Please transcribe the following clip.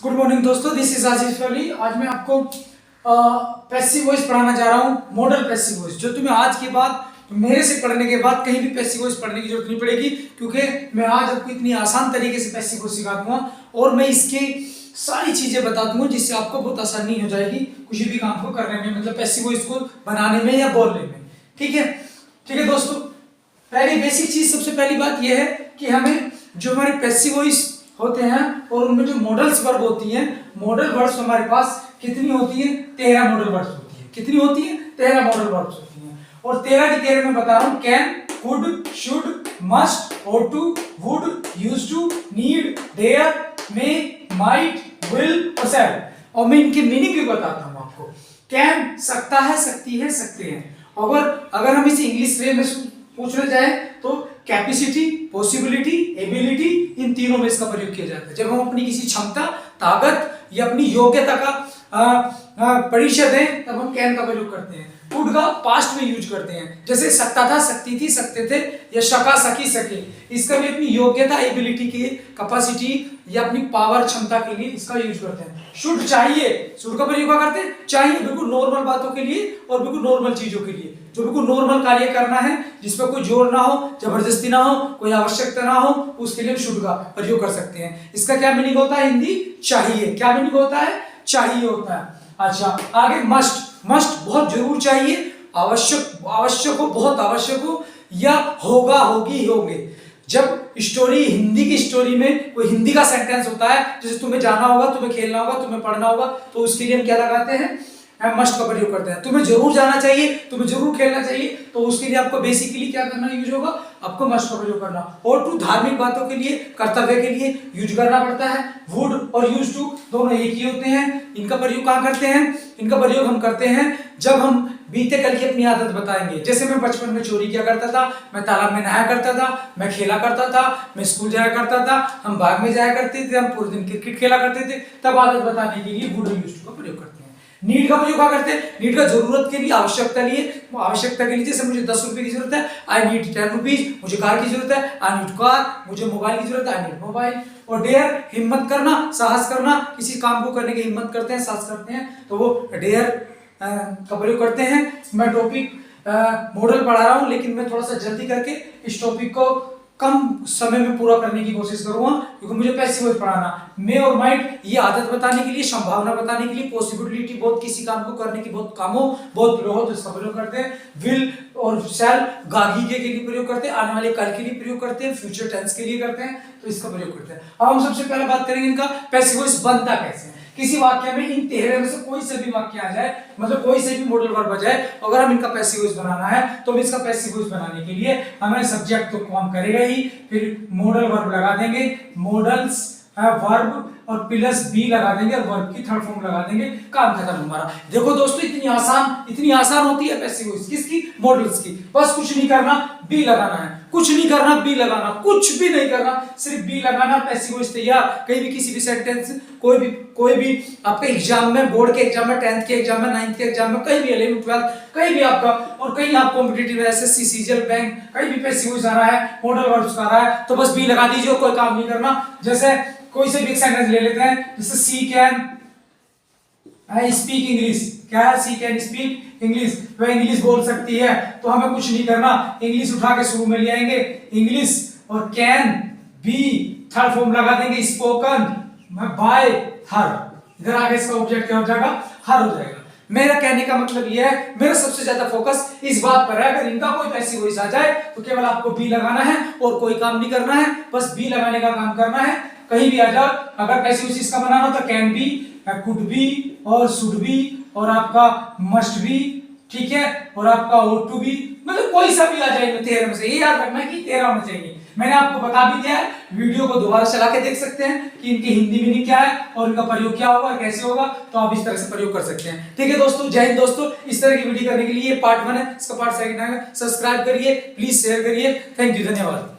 Good morning दोस्तों, this is आशीष अली। आज मैं आपको पैसिव वॉइस पढ़ाना जा रहा हूँ, मॉडल पैसिव वॉइस, जो तुम्हें आज के बाद मेरे से पढ़ने के बाद कहीं भी पैसिव वॉइस पढ़ने की जरूरत नहीं पड़ेगी, क्योंकि मैं आज आपको इतनी आसान तरीके से पैसिव वॉइस सिखा दूंगा और मैं इसकी सारी चीजें बता दूंगा जिससे आपको बहुत आसानी हो जाएगी किसी भी काम को करने में, मतलब पैसिव वॉइस को बनाने में या बोलने में। ठीक है दोस्तों, पहली बेसिक चीज, सबसे पहली बात यह है कि हमें जो हमारे पैसिव वॉइस होते हैं और उनमें जो मॉडल्स वर्ब होती हैं, मॉडल वर्ब्स हमारे पास कितनी होती है? 13 मॉडल वर्ब्स होती है। कितनी होती है? 13 मॉडल वर्ब्स होती हैं। और 13 की 13 मैं बता रहा हूं, can, could, should, must, ought to, would, used to, need, dare, may, might, will और shall। और मैं इनकी मीनिंग भी बताता हूं आपको। कैन सकता है, सकती है, सकते हैं। अगर हम इसे इंग्लिश वे में पूछना चाहे तो कैपेसिटी, पॉसिबिलिटी, एबिलिटी, इन तीनों में इसका प्रयोग किया जाता है। जब हम अपनी किसी क्षमता, ताकत या अपनी योग्यता का परिचय दें तब हम कैन का प्रयोग करते हैं। कुड का पास्ट में यूज करते हैं, जैसे सकता था, सकती थी, सकते थे, या शका, सकी, सके। इसका भी अपनी योग्यता, एबिलिटी की, कैपेसिटी या अपनी पावर, क्षमता के लिए इसका यूज करते हैं। शुड चाहिए, शुड का प्रयोग करते हैं चाहिए बिल्कुल नॉर्मल बातों के लिए और बिल्कुल नॉर्मल चीजों के लिए, जो बिल्कुल नॉर्मल कार्य करना है, जिसपे कोई जोर ना हो, जबरदस्ती ना हो, कोई आवश्यकता ना हो, उसके लिए शुड का प्रयोग कर सकते हैं। इसका क्या मीनिंग होता है? हिंदी चाहिए। क्या मीनिंग होता है? चाहिए होता है। अच्छा, आगे मस्ट, मस्ट बहुत जरूर चाहिए, आवश्यक हो, बहुत आवश्यक हो, या होगा, होगी, होंगे। जब स्टोरी, हिंदी की स्टोरी में कोई हिंदी का सेंटेंस होता है, जैसे तुम्हें जाना होगा, तुम्हें खेलना होगा, तुम्हें पढ़ना होगा, तो उसके लिए हम क्या लगाते हैं? मस्ट का प्रयोग करते हैं। तुम्हें जरूर जाना चाहिए, तुम्हें जरूर खेलना चाहिए, तो उसके लिए आपको बेसिकली क्या करना यूज होगा? आपको मस्ट का प्रयोग करना। और टू धार्मिक बातों के लिए, कर्तव्य के लिए यूज करना पड़ता है। वुड और यूज टू दोनों एक ही होते हैं। इनका प्रयोग कहाँ करते हैं? इनका प्रयोग हम करते हैं जब हम बीते कल की अपनी आदत बताएंगे। जैसे मैं बचपन में चोरी किया करता था, मैं तालाब में नहाया करता था, मैं खेला करता था, मैं स्कूल जाया करता था, हम बाग में जाया करते थे, हम पूरे दिन क्रिकेट खेला करते थे, तब आदत बताने के लिए वुड और यूज टू का प्रयोग करते हैं। नीड का प्रयोग क्या करते हैं? नीड का जरूरत के लिए, आवश्यकता के लिए, जैसे मुझे 10 रुपए की जरूरत है, आई नीड 10 रुपीज। मुझे कार की जरूरत है, आई नीड कार। मुझे मोबाइल की जरूरत है, आई नीड मोबाइल। और डेयर, हिम्मत करना, साहस करना, किसी काम को करने की हिम्मत करते हैं, साहस करते हैं, तो वो डेयर का प्रयोग करते हैं। मैं टॉपिक मॉडल पढ़ा रहा हूं, लेकिन मैं थोड़ा सा जल्दी करके इस टॉपिक को कम समय में पूरा करने की कोशिश करूंगा, क्योंकि मुझे पैसिव वॉइस पढ़ाना। मे और माइट ये आदत बताने के लिए, संभावना बताने के लिए, पॉसिबिलिटी बहुत किसी काम को करने की, बहुत काम हो, बहुत प्रयोग हो तो इसका प्रयोग करते हैं। विल और शैल गागी के लिए प्रयोग करते हैं, आने वाले कल के लिए प्रयोग करते हैं, फ्यूचर टेंस के लिए करते हैं, तो इसका प्रयोग करते हैं। अब हम सबसे पहले बात करेंगे इनका पैसिव वॉइस बनता कैसे है। किसी वाक्य में इन 13 में से कोई से भी वाक्य आ जाए, मतलब कोई से भी मॉडल वर्ब आ जाए, अगर हम इनका पैसिव वॉइस बनाना है तो इसका पैसिव वॉइस बनाने के लिए हमें सब्जेक्ट तो काम करेगा ही, फिर मॉडल वर्ब लगा देंगे, मॉडल्स वर्ब और प्लस बी लगा देंगे और वर्ब की थर्ड फॉर्म लगा देंगे, काम खत्म हमारा। देखो दोस्तों, इतनी आसान होती है पैसिव वॉइस। किसकी? मॉडल्स की। बस कुछ नहीं करना, बी लगाना है, कुछ नहीं करना, बी लगाना, कुछ भी नहीं करना, सिर्फ बी लगाना, पैसिव वॉइस तैयार। कहीं भी किसी भी सेंटेंस, कोई भी आपके एग्जाम में, बोर्ड के एग्जाम में, 10th के एग्जाम में, 9th के एग्जाम में, कहीं भी 11th 12th कहीं भी आपका, और कहीं आप कॉम्पिटिटिव एसएससी, सीजीएल, बैंक, कहीं भी पैसिव वॉइस आ रहा है, मॉडल वर्ब्स आ रहा है, तो बस बी लगा दीजिए, कोई काम नहीं करना। जैसे कोई से भी एक सेंटेंस ले लेते हैं, जैसे सी कैन स्पीक इंग्लिश। क्या है? सी कैन स्पीक इंग्लिश, वह इंग्लिश बोल सकती है, तो हमें कुछ नहीं करना, इंग्लिश उठा के शुरू में ले आएंगे, इंग्लिश, और कैन बी थर्ड फॉर्म लगा देंगे, स्पोकन बाय हर। इधर आगे इसका ऑब्जेक्ट क्या हो जाएगा? हर हो जाएगा। मेरा कहने का मतलब यह है, मेरा सबसे ज्यादा फोकस इस बात पर है, अगर इनका कोई पैसिव वॉइस आ जाए तो केवल आपको बी लगाना है और कोई काम नहीं करना है, बस बी लगाने का काम करना है। कहीं भी आ जाओ, अगर पैसिव वॉइस इसका बनाना हो तो कैन बी, कुड बी और शुड बी, और आपका मस्ट बी, ठीक है, और आपका ought to be, मतलब कोई सा भी आ जाए 13 में से। ये याद रखना है कि 13 होना चाहिए। मैंने आपको बता भी दिया है, वीडियो को दोबारा चला के देख सकते हैं कि इनकी हिंदी मीनिंग क्या है और इनका प्रयोग क्या होगा, कैसे होगा, तो आप इस तरह से प्रयोग कर सकते हैं। ठीक है दोस्तों, जय हिंद दोस्तों। इस तरह की वीडियो करने के लिए पार्ट 1 है, इसका पार्ट 2 है, सब्सक्राइब करिए, प्लीज शेयर करिए। थैंक यू, धन्यवाद।